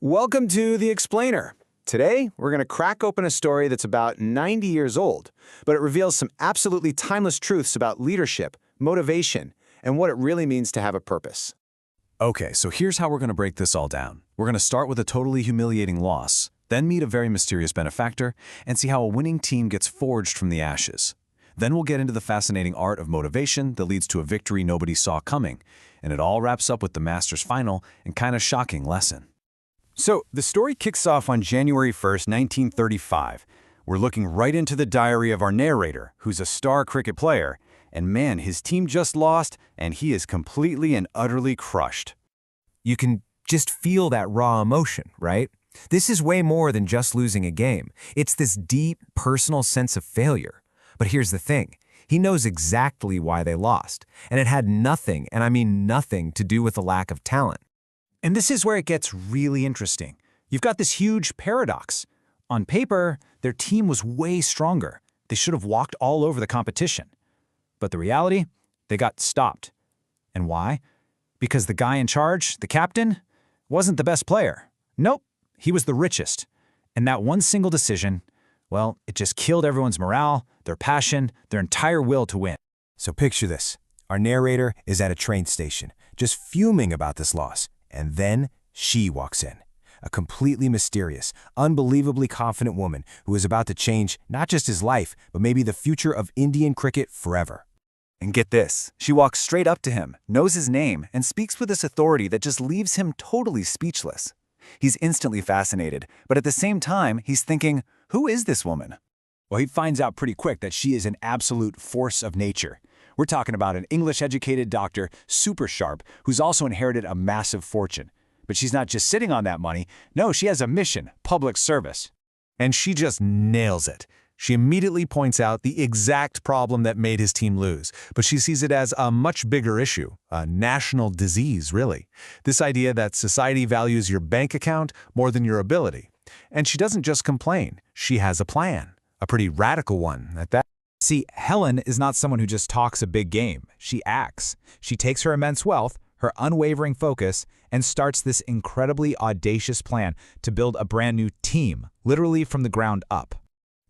Welcome to The Explainer. Today, we're going to crack open a story that's about 90 years old, but it reveals some absolutely timeless truths about leadership, motivation, and what it really means to have a purpose. Okay, so here's how we're going to break this all down. We're going to start with a totally humiliating loss, then meet a very mysterious benefactor, and see how a winning team gets forged from the ashes. Then we'll get into the fascinating art of motivation that leads to a victory nobody saw coming, and it all wraps up with the master's final and kind of shocking lesson. So, the story kicks off on January 1st, 1935. We're looking right into the diary of our narrator, who's a star cricket player, and man, his team just lost, and he is completely and utterly crushed. You can just feel that raw emotion, right? This is way more than just losing a game. It's this deep, personal sense of failure. But here's the thing. He knows exactly why they lost, and it had nothing, and I mean nothing, to do with a lack of talent. And this is where it gets really interesting. You've got this huge paradox. On paper, their team was way stronger. They should have walked all over the competition. But the reality? They got stopped. And why? Because the guy in charge, the captain, wasn't the best player. Nope, he was the richest. And that one single decision, well, it just killed everyone's morale, their passion, their entire will to win. So picture this. Our narrator is at a train station, just fuming about this loss. And then she walks in. A completely mysterious, unbelievably confident woman who is about to change not just his life, but maybe the future of Indian cricket forever. And get this, she walks straight up to him, knows his name, and speaks with this authority that just leaves him totally speechless. He's instantly fascinated, but at the same time, he's thinking, who is this woman? Well, he finds out pretty quick that she is an absolute force of nature. We're talking about an English-educated doctor, super sharp, who's also inherited a massive fortune. But she's not just sitting on that money. No, she has a mission, public service. And she just nails it. She immediately points out the exact problem that made his team lose, but she sees it as a much bigger issue, a national disease, really. This idea that society values your bank account more than your ability. And she doesn't just complain, she has a plan, a pretty radical one at that. See, Helen is not someone who just talks a big game. She acts. She takes her immense wealth, her unwavering focus, and starts this incredibly audacious plan to build a brand new team, literally from the ground up.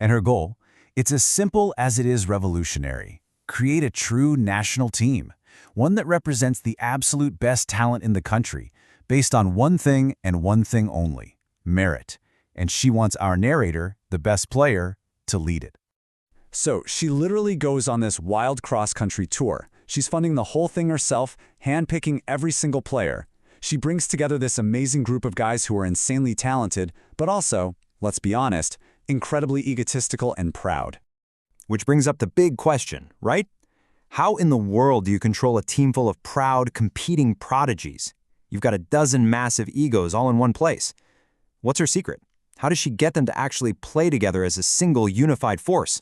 And her goal? It's as simple as it is revolutionary. Create a true national team, one that represents the absolute best talent in the country, based on one thing and one thing only, merit. And she wants our narrator, the best player, to lead it. So, she literally goes on this wild cross-country tour. She's funding the whole thing herself, handpicking every single player. She brings together this amazing group of guys who are insanely talented, but also, let's be honest, incredibly egotistical and proud. Which brings up the big question, right? How in the world do you control a team full of proud, competing prodigies? You've got a dozen massive egos all in one place. What's her secret? How does she get them to actually play together as a single unified force?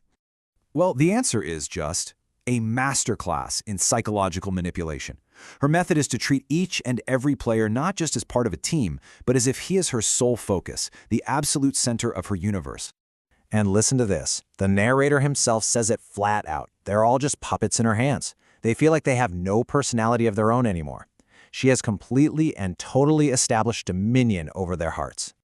Well, the answer is just a masterclass in psychological manipulation. Her method is to treat each and every player not just as part of a team, but as if he is her sole focus, the absolute center of her universe. And listen to this. The narrator himself says it flat out. They're all just puppets in her hands. They feel like they have no personality of their own anymore. She has completely and totally established dominion over their hearts.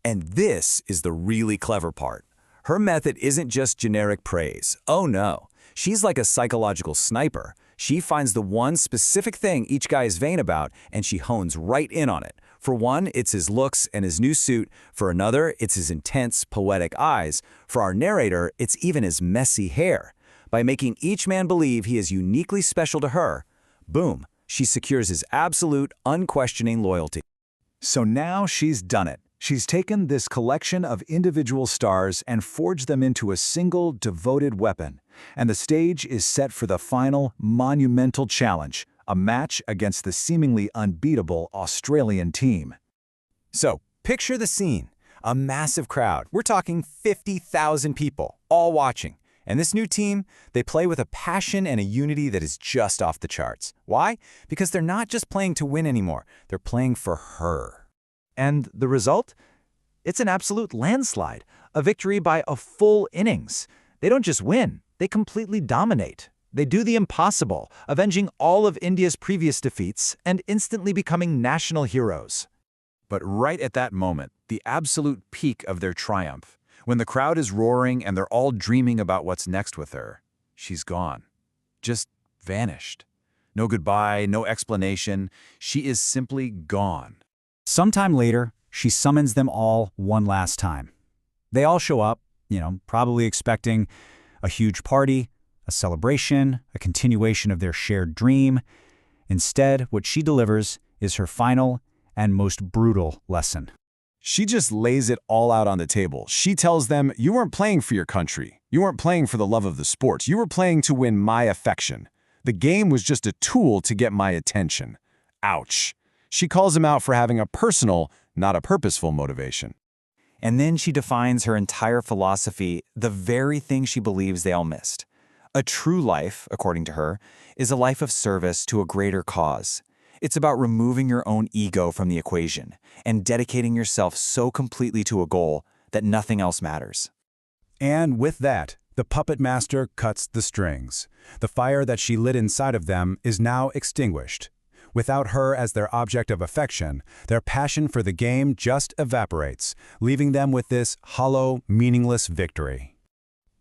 And this is the really clever part. Her method isn't just generic praise. Oh no, she's like a psychological sniper. She finds the one specific thing each guy is vain about, and she hones right in on it. For one, it's his looks and his new suit. For another, it's his intense, poetic eyes. For our narrator, it's even his messy hair. By making each man believe he is uniquely special to her, boom, she secures his absolute, unquestioning loyalty. So now she's done it. She's taken this collection of individual stars and forged them into a single, devoted weapon. And the stage is set for the final, monumental challenge, a match against the seemingly unbeatable Australian team. So, picture the scene. A massive crowd. We're talking 50,000 people, all watching. And this new team, they play with a passion and a unity that is just off the charts. Why? Because they're not just playing to win anymore. They're playing for her. And the result? It's an absolute landslide, a victory by a full innings. They don't just win, they completely dominate. They do the impossible, avenging all of India's previous defeats and instantly becoming national heroes. But right at that moment, the absolute peak of their triumph, when the crowd is roaring and they're all dreaming about what's next with her, she's gone. Just vanished. No goodbye, no explanation. She is simply gone. Sometime later, she summons them all one last time. They all show up, probably expecting a huge party, a celebration, a continuation of their shared dream. Instead, what she delivers is her final and most brutal lesson. She just lays it all out on the table. She tells them, you weren't playing for your country. You weren't playing for the love of the sport. You were playing to win my affection. The game was just a tool to get my attention. Ouch. She calls him out for having a personal, not a purposeful motivation. And then she defines her entire philosophy, the very thing she believes they all missed. A true life, according to her, is a life of service to a greater cause. It's about removing your own ego from the equation and dedicating yourself so completely to a goal that nothing else matters. And with that, the puppet master cuts the strings. The fire that she lit inside of them is now extinguished. Without her as their object of affection, their passion for the game just evaporates, leaving them with this hollow, meaningless victory.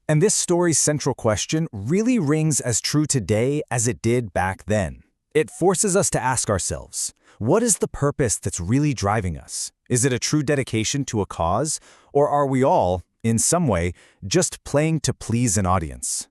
And this story's central question really rings as true today as it did back then. It forces us to ask ourselves, what is the purpose that's really driving us? Is it a true dedication to a cause, or are we all, in some way, just playing to please an audience?